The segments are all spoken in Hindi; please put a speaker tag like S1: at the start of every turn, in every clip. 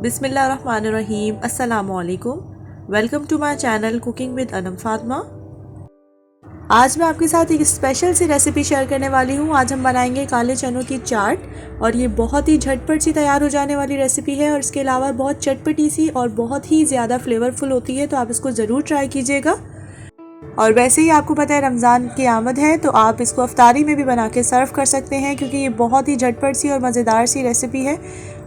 S1: बिस्मिल्लाहिर्रहमानिर्रहीम। अस्सलामुअलैकुम। Welcome to my channel cooking with Anam Fatima. आज मैं आपके साथ एक स्पेशल सी रेसिपी शेयर करने वाली हूँ। आज हम बनाएंगे काले चनों की चाट और ये बहुत ही झटपट सी तैयार हो जाने वाली रेसिपी है और इसके अलावा बहुत चटपटी सी और बहुत ही ज़्यादा फ्लेवरफुल होती है, तो आप इसको ज़रूर ट्राई कीजिएगा। और वैसे ही आपको पता है रमज़ान की आमद है, तो आप इसको अफ्तारी में भी बना के सर्व कर सकते हैं, क्योंकि ये बहुत ही झटपट सी और मज़ेदार सी रेसिपी है।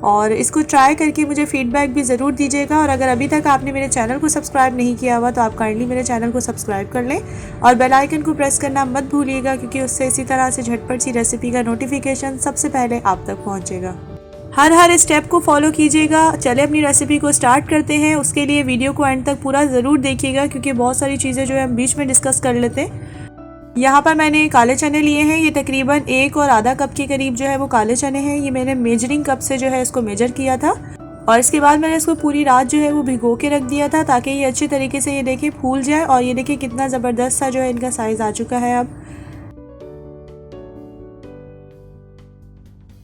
S1: और इसको ट्राई करके मुझे फ़ीडबैक भी ज़रूर दीजिएगा। और अगर अभी तक आपने मेरे चैनल को सब्सक्राइब नहीं किया हुआ तो आप काइंडली मेरे चैनल को सब्सक्राइब कर लें और बेल आइकन को प्रेस करना मत भूलिएगा, क्योंकि उससे इसी तरह से झटपट सी रेसिपी का नोटिफिकेशन सबसे पहले आप तक पहुँचेगा। हर स्टेप को फॉलो कीजिएगा। चले अपनी रेसिपी को स्टार्ट करते हैं। उसके लिए वीडियो को एंड तक पूरा ज़रूर देखिएगा, क्योंकि बहुत सारी चीज़ें जो है हम बीच में डिस्कस कर लेते हैं। यहाँ पर मैंने काले चने लिए हैं। ये तकरीबन 1 और आधा कप के करीब जो है वो काले चने हैं। ये मैंने मेजरिंग कप से जो है इसको मेजर किया था और इसके बाद मैंने इसको पूरी रात जो है वो भिगो के रख दिया था, ताकि ये अच्छी तरीके से ये देखिए फूल जाए। और ये देखिए कितना ज़बरदस्त सा जो है इनका साइज़ आ चुका है अब।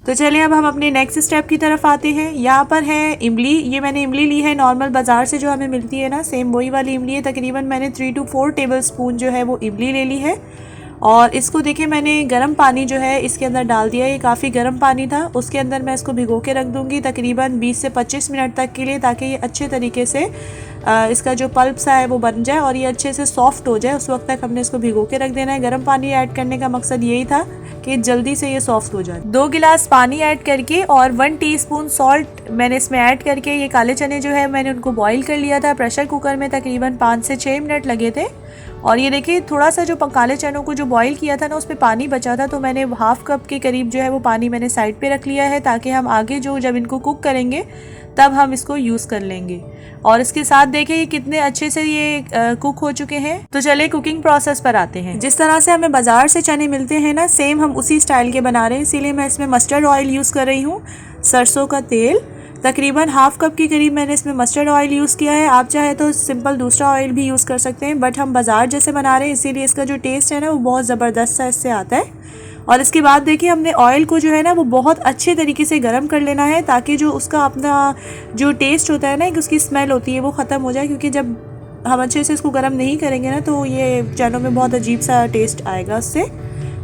S1: तो चलिए अब हम अपने नेक्स्ट स्टेप की तरफ आते हैं। यहाँ पर है इमली। ये मैंने इमली ली है नॉर्मल बाज़ार से जो हमें मिलती है ना, सेम वही वाली इमली है। तकरीबन मैंने 3 to 4 टेबलस्पून जो है वो इमली ले ली है। और इसको देखिए मैंने गर्म पानी जो है इसके अंदर डाल दिया। ये काफ़ी गर्म पानी था, उसके अंदर मैं इसको भिगो के रख दूँगी तकरीबन 20 से 25 मिनट तक के लिए, ताकि ये अच्छे तरीके से इसका जो पल्प सा है वो बन जाए और ये अच्छे से सॉफ्ट हो जाए। उस वक्त तक हमने इसको भिगो के रख देना है। गर्म पानी ऐड करने का मकसद यही था कि जल्दी से ये सॉफ्ट हो जाए। 2 गिलास पानी ऐड करके और 1 टीस्पून सॉल्ट मैंने इसमें ऐड करके ये काले चने जो है मैंने उनको बॉईल कर लिया था प्रेशर कुकर में। तकरीबन 5 से 6 मिनट लगे थे। और ये देखिए थोड़ा सा जो काले चनों को जो बॉईल किया था ना, उसमें पानी बचा था, तो मैंने हाफ कप के करीब जो है वो पानी मैंने साइड पे रख लिया है, ताकि हम आगे जो जब इनको कुक करेंगे तब हम इसको यूज़ कर लेंगे। और इसके साथ देखिए ये कितने अच्छे से ये कुक हो चुके हैं। तो चलिए कुकिंग प्रोसेस पर आते हैं। जिस तरह से हमें बाज़ार से चने मिलते हैं ना, सेम हम उसी स्टाइल के बना रहे हैं। इसीलिए मैं इसमें मस्टर्ड ऑयल यूज़ कर रही हूँ, सरसों का तेल। तकरीबन हाफ कप के करीब मैंने इसमें मस्टर्ड ऑयल यूज़ किया है। आप चाहे तो सिंपल दूसरा ऑयल भी यूज़ कर सकते हैं, बट हम बाज़ार जैसे बना रहे हैं इसीलिए इसका जो टेस्ट है ना वो बहुत ज़बरदस्त सा इससे आता है। और इसके बाद देखिए हमने ऑयल को जो है ना वो बहुत अच्छे तरीके से गर्म कर लेना है, ताकि जो उसका अपना जो टेस्ट होता है ना, कि उसकी स्मेल होती है वो ख़त्म हो जाए। क्योंकि जब हम अच्छे से इसको गर्म नहीं करेंगे ना, तो ये चनों में बहुत अजीब सा टेस्ट आएगा उससे।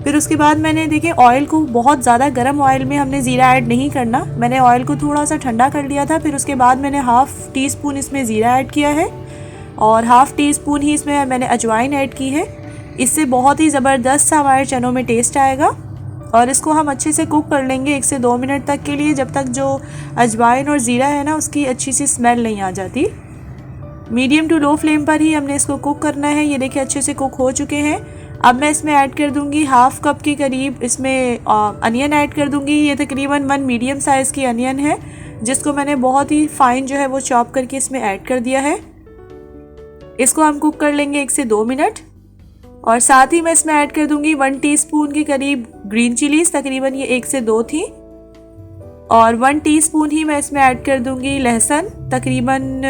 S1: फिर उसके बाद मैंने देखिए ऑयल को बहुत ज़्यादा गर्म ऑयल में हमने ज़ीरा ऐड नहीं करना। मैंने ऑयल को थोड़ा सा ठंडा कर लिया था। फिर उसके बाद मैंने हाफ़ टीस्पून इसमें ज़ीरा ऐड किया है और हाफ़ टीस्पून ही इसमें मैंने अजवाइन ऐड की है। इससे बहुत ही ज़बरदस्त सा हमारे चनों में टेस्ट आएगा। और इसको हम अच्छे से कुक कर लेंगे 1 से 2 मिनट तक के लिए, जब तक जो अजवाइन और ज़ीरा है ना उसकी अच्छी सी स्मेल नहीं आ जाती। मीडियम टू लो फ्लेम पर ही हमने इसको कुक करना है। ये देखिए अच्छे से कुक हो चुके हैं। अब मैं इसमें ऐड कर दूंगी हाफ कप के करीब इसमें अनियन ऐड कर दूंगी। ये तकरीबन 1 मीडियम साइज़ की अनियन है, जिसको मैंने बहुत ही फाइन जो है वो चॉप करके इसमें ऐड कर दिया है। इसको हम कुक कर लेंगे 1 से 2 मिनट। और साथ ही मैं इसमें ऐड कर दूंगी 1 टीस्पून के करीब ग्रीन चिलीज। तकरीबन ये 1 से 2 थी। और 1 टीस्पून ही मैं इसमें ऐड कर दूंगी लहसुन। तकरीबन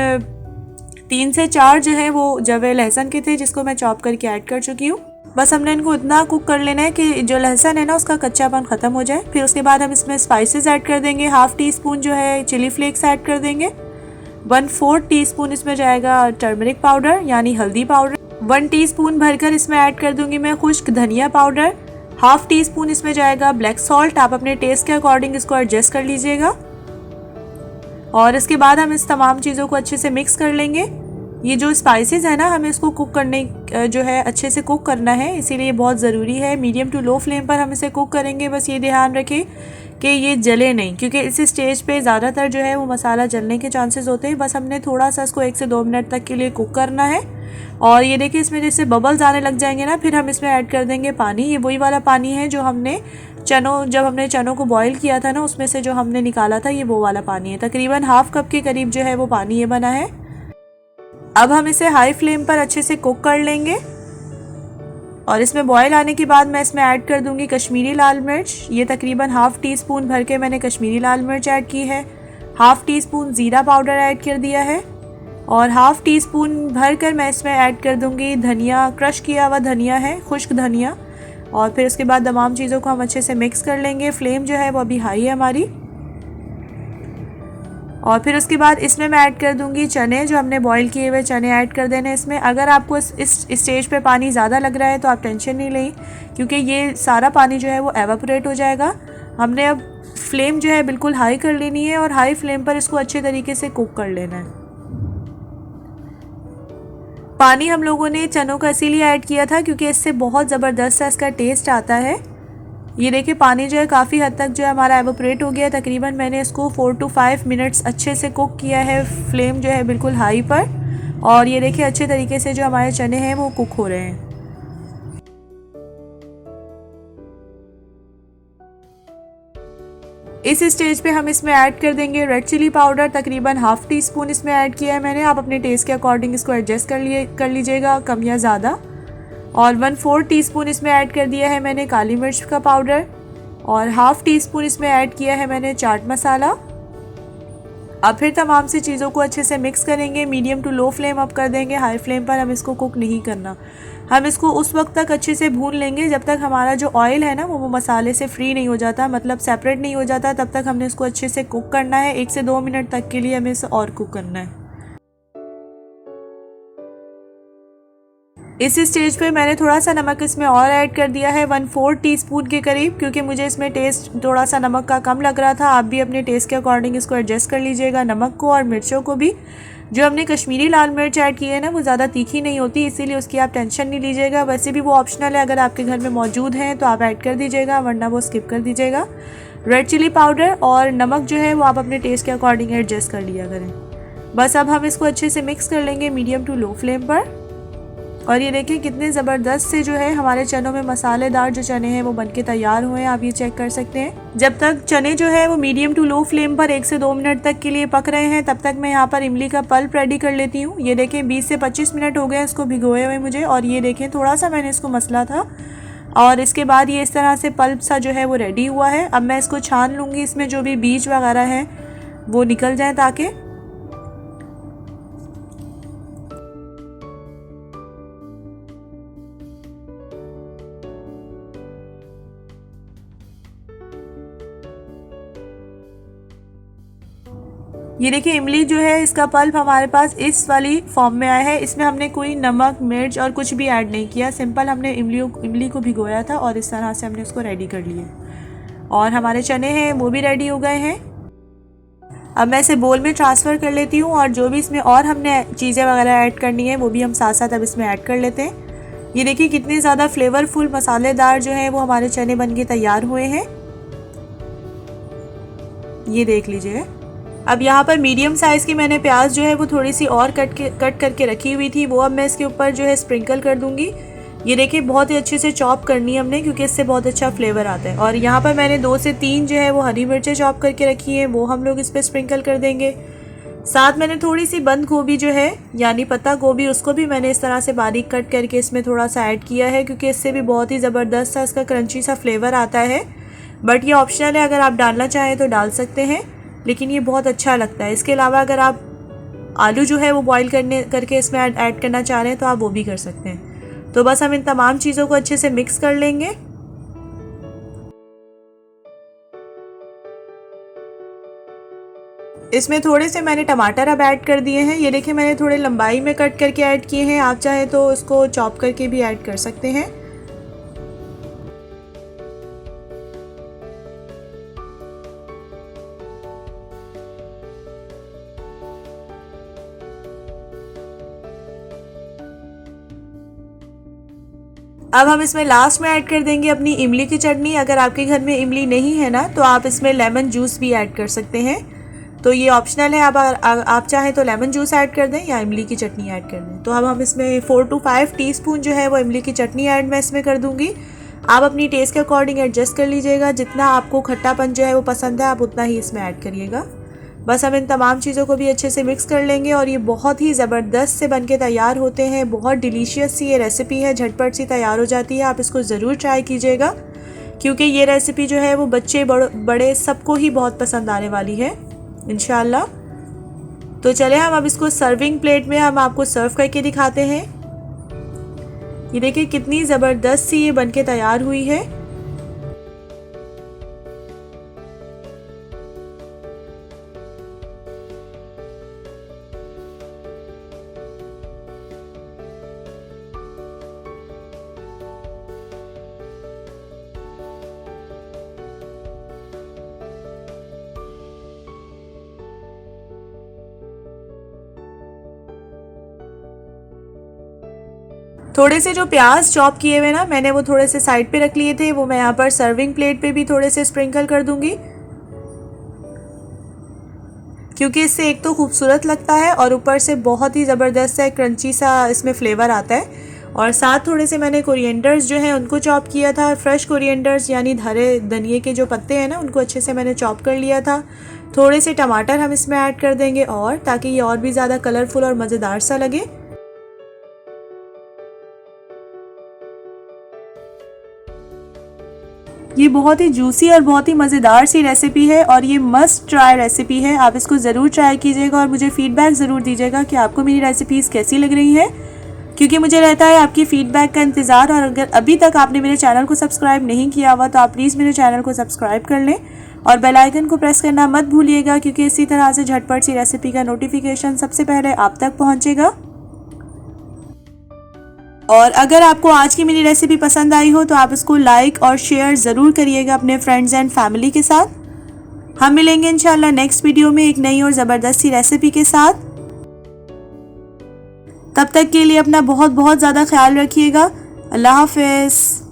S1: 3 से 4 जो है वो जवे लहसुन के थे, जिसको मैं चॉप करके ऐड कर चुकी हूँ। बस हमने इनको इतना कुक कर लेना है कि जो लहसुन है ना उसका कच्चापन ख़त्म हो जाए। फिर उसके बाद हम इसमें स्पाइसेस ऐड कर देंगे। हाफ़ टीस्पून जो है चिली फ्लेक्स ऐड कर देंगे। 1/4 टीस्पून इसमें जाएगा टर्मरिक पाउडर यानी हल्दी पाउडर। 1 टीस्पून भरकर इसमें ऐड कर दूंगी मैं खुश्क धनिया पाउडर। हाफ़ टीस्पून इसमें जाएगा ब्लैक सॉल्ट। आप अपने टेस्ट के अकॉर्डिंग इसको एडजस्ट कर लीजिएगा। और इसके बाद हम इस तमाम चीज़ों को अच्छे से मिक्स कर लेंगे। ये जो स्पाइसेस है ना, हमें इसको कुक करने जो है अच्छे से कुक करना है, इसीलिए बहुत ज़रूरी है। मीडियम टू लो फ्लेम पर हम इसे कुक करेंगे। बस ये ध्यान रखें कि ये जले नहीं, क्योंकि इस स्टेज पे ज़्यादातर जो है वो मसाला जलने के चांसेस होते हैं। बस हमने थोड़ा सा इसको 1 से 2 मिनट तक के लिए कुक करना है। और ये देखिए इसमें जैसे बबल्स आने लग जाएंगे ना, फिर हम इसमें ऐड कर देंगे पानी। ये वही वाला पानी है जो हमने जब हमने चनों को बॉईल किया था ना, उसमें से जो हमने निकाला था, ये वो वाला पानी है। तकरीबन हाफ कप के करीब जो है वो पानी ये बना है। अब हम इसे हाई फ्लेम पर अच्छे से कुक कर लेंगे। और इसमें बॉयल आने के बाद मैं इसमें ऐड कर दूंगी कश्मीरी लाल मिर्च। ये तकरीबन हाफ़ टीस्पून भर के मैंने कश्मीरी लाल मिर्च ऐड की है। हाफ़ टीस्पून ज़ीरा पाउडर ऐड कर दिया है। और हाफ़ टीस्पून भर कर मैं इसमें ऐड कर दूंगी धनिया, क्रश किया हुआ धनिया है, खुश्क धनिया। और फिर उसके बाद तमाम चीज़ों को हम अच्छे से मिक्स कर लेंगे। फ्लेम जो है वो अभी हाई है हमारी। और फिर उसके बाद इसमें मैं ऐड कर दूंगी चने, जो हमने बॉईल किए हुए चने ऐड कर देने इसमें। अगर आपको इस स्टेज पे पानी ज़्यादा लग रहा है तो आप टेंशन नहीं लें, क्योंकि ये सारा पानी जो है वो एवापोरेट हो जाएगा। हमने अब फ्लेम जो है बिल्कुल हाई कर लेनी है और हाई फ्लेम पर इसको अच्छे तरीके से कुक कर लेना है। पानी हम लोगों ने चनों का इसीलिए ऐड किया था क्योंकि इससे बहुत ज़बरदस्त सा इसका टेस्ट आता है। ये देखिए पानी जो है काफ़ी हद तक जो है हमारा एवोपरेट हो गया है। तकरीबन मैंने इसको 4 to 5 मिनट्स अच्छे से कुक किया है, फ्लेम जो है बिल्कुल हाई पर। और ये देखिए अच्छे तरीके से जो हमारे चने हैं वो कुक हो रहे हैं। इस स्टेज पे हम इसमें ऐड कर देंगे रेड चिली पाउडर, तकरीबन ½ टीस्पून इसमें ऐड किया है मैंने। आप अपने टेस्ट के अकॉर्डिंग इसको एडजस्ट कर लीजिएगा, कम या ज़्यादा। और 1/4 टीस्पून इसमें ऐड कर दिया है मैंने काली मिर्च का पाउडर, और ½ टीस्पून इसमें ऐड किया है मैंने चाट मसाला। अब फिर तमाम सी चीज़ों को अच्छे से मिक्स करेंगे। Medium to low flame up कर देंगे, हाई फ्लेम पर हम इसको कुक नहीं करना। हम इसको उस वक्त तक अच्छे से भून लेंगे जब तक हमारा जो ऑयल है ना वो मसाले से फ्री नहीं हो जाता, मतलब सेपरेट नहीं हो जाता। तब तक हमने इसको अच्छे से कुक करना है। 1 से 2 मिनट तक के लिए हमें इसे और कुक करना है। इस स्टेज पे मैंने थोड़ा सा नमक इसमें और ऐड कर दिया है, 1/4 टीस्पून के करीब, क्योंकि मुझे इसमें टेस्ट थोड़ा सा नमक का कम लग रहा था। आप भी अपने टेस्ट के अकॉर्डिंग इसको एडजस्ट कर लीजिएगा, नमक को और मिर्चों को भी। जो हमने कश्मीरी लाल मिर्च ऐड की है ना वो ज़्यादा तीखी नहीं होती, इसीलिए उसकी आप टेंशन नहीं लीजिएगा। वैसे भी वो ऑप्शनल है, अगर आपके घर में मौजूद हैं तो आप ऐड कर दीजिएगा, वरना वो स्किप कर दीजिएगा। रेड चिली पाउडर और नमक जो है वो आप अपने टेस्ट के अकॉर्डिंग एडजस्ट कर लिया करें। बस अब हम इसको अच्छे से मिक्स कर लेंगे मीडियम टू लो फ्लेम पर। और ये देखिए कितने ज़बरदस्त से जो है हमारे चनों में मसालेदार जो चने हैं वो बनके तैयार हुए हैं। आप ये चेक कर सकते हैं। जब तक चने जो है वो मीडियम टू लो फ्लेम पर 1 से 2 मिनट तक के लिए पक रहे हैं, तब तक मैं यहाँ पर इमली का पल्प रेडी कर लेती हूँ। ये देखें 20 से 25 मिनट हो गए इसको भिगोए हुए मुझे, और ये देखें थोड़ा सा मैंने इसको मसला था और इसके बाद ये इस तरह से पल्प सा जो है वो रेडी हुआ है। अब मैं इसको छान लूँगी, इसमें जो भी बीज वगैरह हैं वो निकल जाए ताकि। ये देखिए इमली जो है इसका पल्प हमारे पास इस वाली फॉर्म में आया है। इसमें हमने कोई नमक मिर्च और कुछ भी ऐड नहीं किया, सिंपल हमने इमली को भिगोया था और इस तरह से हमने उसको रेडी कर लिया। और हमारे चने हैं वो भी रेडी हो गए हैं। अब मैं इसे बोल में ट्रांसफ़र कर लेती हूँ और जो भी इसमें और हमने चीज़ें वगैरह ऐड करनी है वो भी हम साथ साथ अब इसमें ऐड कर लेते हैं। ये देखिए कितने ज़्यादा फ्लेवरफुल मसालेदार जो है वो हमारे चने बन के तैयार हुए हैं, ये देख लीजिए। अब यहाँ पर मीडियम साइज़ की मैंने प्याज जो है वो थोड़ी सी और कट करके रखी हुई थी, वो अब मैं इसके ऊपर जो है स्प्रिंकल कर दूँगी। ये देखिए बहुत ही अच्छे से चॉप करनी है हमने, क्योंकि इससे बहुत अच्छा फ्लेवर आता है। और यहाँ पर मैंने 2 से 3 जो है वो हरी मिर्चें चॉप करके रखी हैं, वो हम लोग इस पर स्प्रिंकल कर देंगे। साथ मैंने थोड़ी सी बंद गोभी जो है यानी पत्ता गोभी, उसको भी मैंने इस तरह से बारीक कट करके इसमें थोड़ा सा ऐड किया है, क्योंकि इससे भी बहुत ही ज़बरदस्त सा इसका क्रंची सा फ्लेवर आता है। बट ये ऑप्शनल है, अगर आप डालना चाहें तो डाल सकते हैं, लेकिन ये बहुत अच्छा लगता है। इसके अलावा अगर आप आलू जो है वो बॉईल करके इसमें ऐड करना चाह रहे हैं तो आप वो भी कर सकते हैं। तो बस हम इन तमाम चीज़ों को अच्छे से मिक्स कर लेंगे। इसमें थोड़े से मैंने टमाटर अब ऐड कर दिए हैं। ये देखिए मैंने थोड़े लंबाई में कट करके ऐड किए हैं, आप चाहें तो इसको चॉप करके भी ऐड कर सकते हैं। अब हम इसमें लास्ट में ऐड कर देंगे अपनी इमली की चटनी। अगर आपके घर में इमली नहीं है ना तो आप इसमें लेमन जूस भी ऐड कर सकते हैं, तो ये ऑप्शनल है। आप चाहें तो लेमन जूस ऐड कर दें या इमली की चटनी ऐड कर दें। तो अब हम इसमें 4 to 5 टीस्पून जो है वो इमली की चटनी ऐड मैं इसमें कर दूँगी। आप अपनी टेस्ट के अकॉर्डिंग एडजस्ट कर लीजिएगा, जितना आपको खट्टापन जो है वो पसंद है आप उतना ही इसमें ऐड करिएगा। बस हम इन तमाम चीज़ों को भी अच्छे से मिक्स कर लेंगे और ये बहुत ही ज़बरदस्त से बनके तैयार होते हैं। बहुत डिलीशियस सी ये रेसिपी है, झटपट सी तैयार हो जाती है। आप इसको ज़रूर ट्राई कीजिएगा, क्योंकि ये रेसिपी जो है वो बच्चे बड़े सबको ही बहुत पसंद आने वाली है इंशाल्लाह। तो चले हम अब इसको सर्विंग प्लेट में हम आपको सर्व करके दिखाते हैं। ये देखिए कितनी ज़बरदस्त सी ये बनके तैयार हुई है। थोड़े से जो प्याज चॉप किए हुए ना मैंने वो थोड़े से साइड पे रख लिए थे, वो मैं यहाँ पर सर्विंग प्लेट पे भी थोड़े से स्प्रिंकल कर दूंगी, क्योंकि इससे एक तो खूबसूरत लगता है और ऊपर से बहुत ही ज़बरदस्त सा क्रंची सा इसमें फ्लेवर आता है। और साथ थोड़े से मैंने कोरिएंडर्स जो हैं उनको चॉप किया था, फ्रेश कोरिएंडर्स यानी हरे धनिए के जो पत्ते हैं ना उनको अच्छे से मैंने चॉप कर लिया था। थोड़े से टमाटर हम इसमें ऐड कर देंगे और ताकि ये और भी ज़्यादा कलरफुल और मज़ेदार सा लगे। ये बहुत ही जूसी और बहुत ही मज़ेदार सी रेसिपी है और ये मस्ट ट्राई रेसिपी है। आप इसको ज़रूर ट्राई कीजिएगा और मुझे फीडबैक ज़रूर दीजिएगा कि आपको मेरी रेसिपीज़ कैसी लग रही हैं, क्योंकि मुझे रहता है आपकी फ़ीडबैक का इंतज़ार। और अगर अभी तक आपने मेरे चैनल को सब्सक्राइब नहीं किया हुआ तो आप प्लीज़ मेरे चैनल को सब्सक्राइब कर लें और बेल आइकन को प्रेस करना मत भूलिएगा, क्योंकि इसी तरह से झटपट सी रेसिपी का नोटिफिकेशन सबसे पहले आप तक पहुँचेगा। और अगर आपको आज की मेरी रेसिपी पसंद आई हो तो आप इसको लाइक और शेयर ज़रूर करिएगा अपने फ्रेंड्स एंड फैमिली के साथ। हम मिलेंगे इंशाल्लाह नेक्स्ट वीडियो में एक नई और ज़बरदस्त सी रेसिपी के साथ। तब तक के लिए अपना बहुत बहुत ज़्यादा ख्याल रखिएगा। अल्लाह हाफ़िज़।